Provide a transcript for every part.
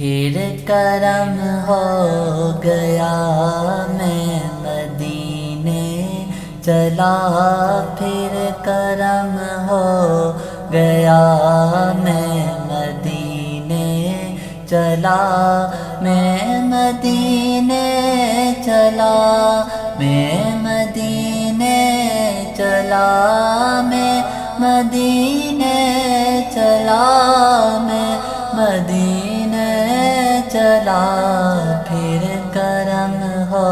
پھر کرم ہو گیا میں مدینے چلا، پھر کرم ہو گیا میں مدینے چلا، میں مدینے چلا، میں مدینے چلا، میں مدینے چلا، میں مدینے چلا، پھر کرم ہو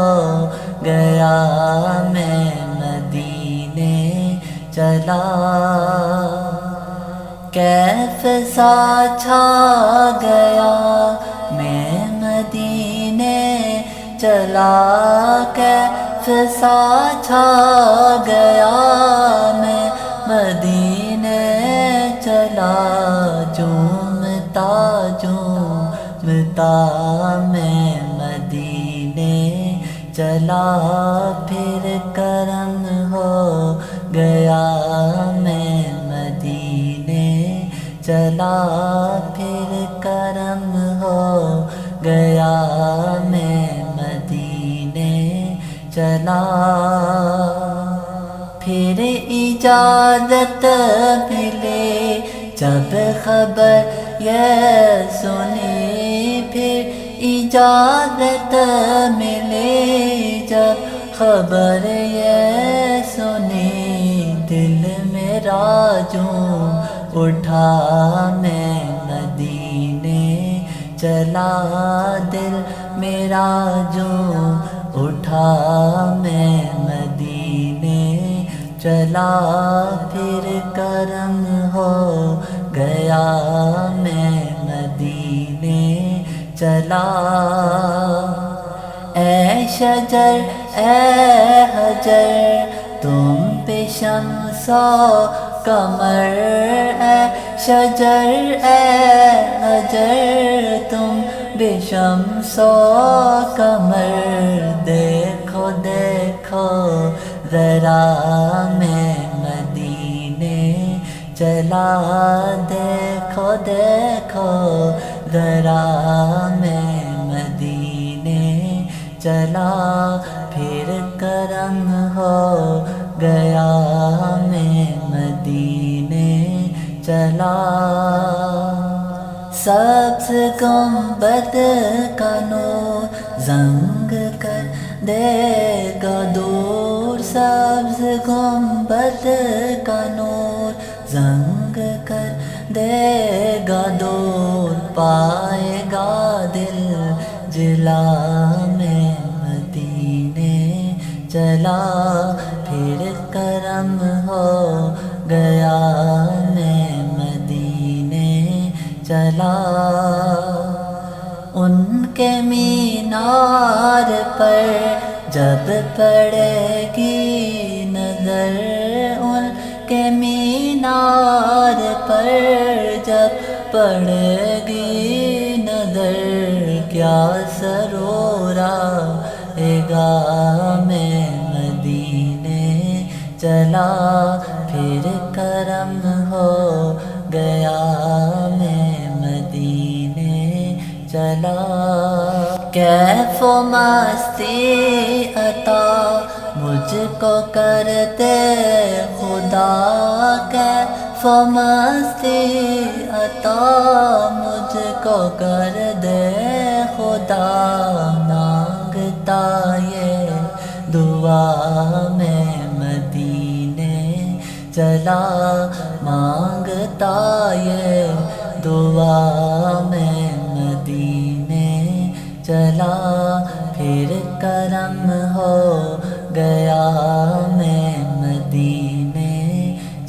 گیا میں مدینے چلا۔ کیف سا چھا گیا میں مدینے چلا، کیف سا چھا گیا میں مدینے چلا، جھومتا جھومتا میں مدینے چلا، پھر کرم ہو گیا میں مدینے چلا، پھر کرم ہو گیا میں مدینے چلا۔ پھر اجازت ملے جب خبر یہ سنی، پھر اجازت ملے جب خبر یہ سنی، دل میرا جھوم اٹھا میں مدینے چلا، دل میرا جھوم اٹھا میں مدینے چلا، پھر کرم ہو گیا میں مدینے چلا۔ اے شجر اے حجر تم پہ شمس و قمر، اے شجر اے حجر تم بے شمس و قمر، دیکھو دیکھو ذرا میں مدینے چلا، دیکھو دیکھو ذرا میں مدینے چلا، پھر کرم ہو گیا میں مدینے چلا۔ سبز گنبد کا نور زنگ کر دے گا دور، سبز گنبد کا نور زنگ کر دے گا دور، پائے گا دل جلا میں مدینے چلا، پھر کرم ہو گیا میں مدینے چلا۔ ان کے مینار پر جب پڑے گی نظر، ان کے مینار پر جب پڑے گی نظر، کیا سرور آئے گا میں مدینے چلا، پھر کرم ہو گیا میں مدینے چلا۔ کیف و مستی عطا مجھ کو کر دے خدا، کیف و مستی عطا مجھ کو کر دے خدا، مانگتا یہ دعا میں مدینے چلا، مانگتا یہ دعا میں مدینے چلا، پھر کرم ہو گیا میں مدینے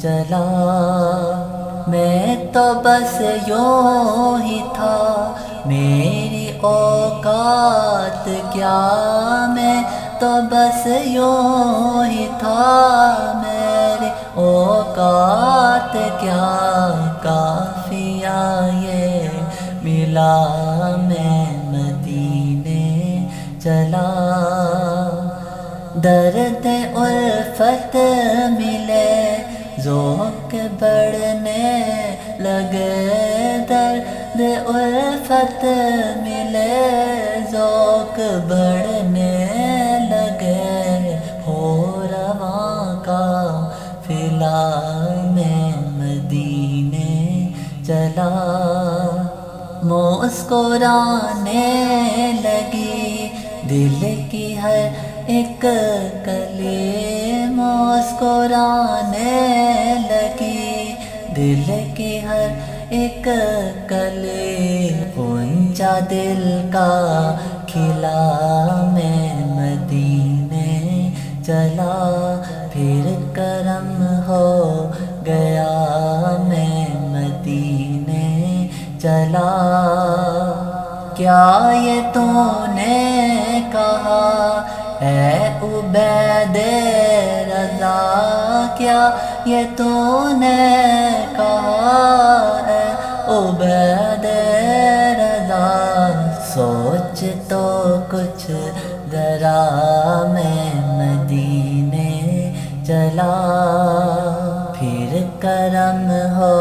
چلا۔ میں تو بس یوں ہی تھا میری اوقات کیا، میں تو بس یوں ہی تھا میری اوقات کیا، کافیہ یہ ملا میں مدینے چلا۔ درد الفت ملے ذوق بڑھنے لگے، درد الفت ملے ذوق بڑھنے لگے ہو رواں کا فلا میں مدینے چلا مسکرانے لگی دل کی ہر ایک کلی مسکرانے لگی دل کی ہر ایک کلی غنچہ دل کا کھلا میں مدینے چلا پھر کرم ہو گیا میں مدینے چلا کیا یہ تو نے کہا اے عبید رضا کیا یہ تو نے کہا اے عبید رضا سوچ تو کچھ ذرا میں مدینے چلا پھر کرم ہو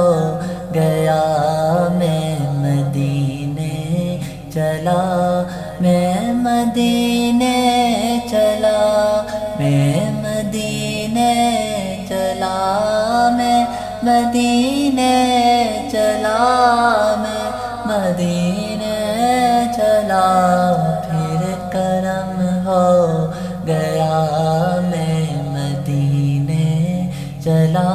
گیا میں مدینے چلا میں مدینے چلا میں مدینے چلا میں مدینے چلا میں مدینے چلا پھر کرم ہو گیا میں مدینے چلا